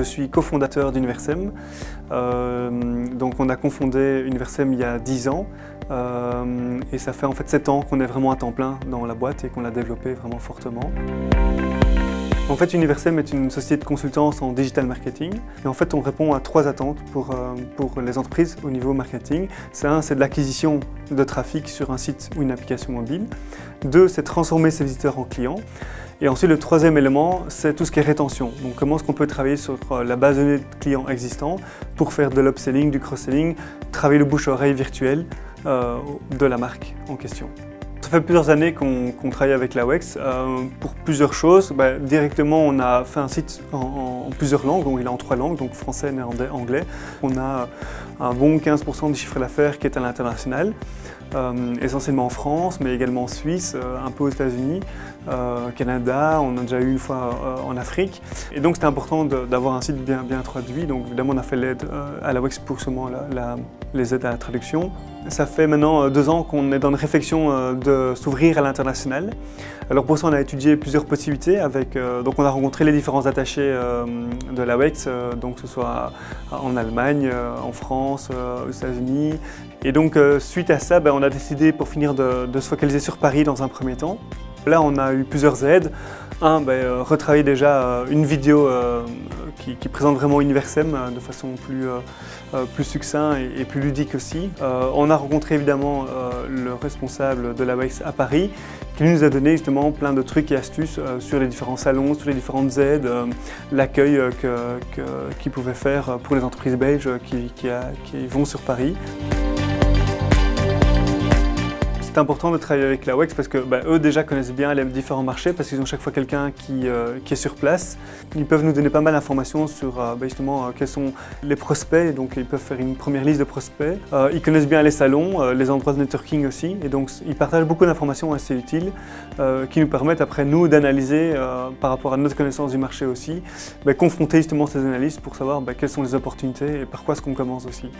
suis cofondateur d'Universem. Donc on a confondé Universem il y a 10 ans et ça fait en fait 7 ans qu'on est vraiment à temps plein dans la boîte et qu'on l'a développé vraiment fortement. En fait, Universem est une société de consultance en digital marketing et en fait on répond à 3 attentes pour les entreprises au niveau marketing. C'est de l'acquisition de trafic sur un site ou une application mobile. 2, c'est transformer ses visiteurs en clients. Et ensuite, le 3e élément, c'est tout ce qui est rétention. Donc comment est-ce qu'on peut travailler sur la base de données de clients existants pour faire de l'upselling, du cross-selling, travailler le bouche-oreille virtuel de la marque en question. Ça fait plusieurs années qu'on travaille avec la WEX pour plusieurs choses. Directement, on a fait un site en plusieurs langues, donc il est en 3 langues, donc français, néerlandais, anglais. On a un bon 15% du chiffre d'affaires qui est à l'international, essentiellement en France, mais également en Suisse, un peu aux États-Unis, Canada, on a déjà eu une fois en Afrique. Et donc c'était important d'avoir un site bien traduit, donc évidemment on a fait l'aide à la WEX pour seulement les aides à la traduction. Ça fait maintenant 2 ans qu'on est dans une réflexion de s'ouvrir à l'international. Alors pour ça on a étudié plusieurs possibilités, donc on a rencontré les différents attachés de la WEX, donc que ce soit en Allemagne, en France, aux États-Unis. Et donc suite à ça, on a décidé pour finir de se focaliser sur Paris dans un premier temps. Là on a eu plusieurs aides. Retravailler déjà une vidéo qui présente vraiment Universem de façon plus succincte et plus ludique aussi. On a rencontré évidemment le responsable de la WEX à Paris qui nous a donné justement plein de trucs et astuces sur les différents salons, sur les différentes aides, l'accueil qu'ils pouvaient faire pour les entreprises belges qui vont sur Paris. C'est important de travailler avec la WEX parce que eux déjà connaissent bien les différents marchés parce qu'ils ont chaque fois quelqu'un qui est sur place. Ils peuvent nous donner pas mal d'informations sur justement quels sont les prospects, donc ils peuvent faire une première liste de prospects. Ils connaissent bien les salons, les endroits de networking aussi et donc ils partagent beaucoup d'informations assez utiles qui nous permettent après nous d'analyser par rapport à notre connaissance du marché aussi, confronter justement ces analyses pour savoir quelles sont les opportunités et par quoi est-ce qu'on commence aussi.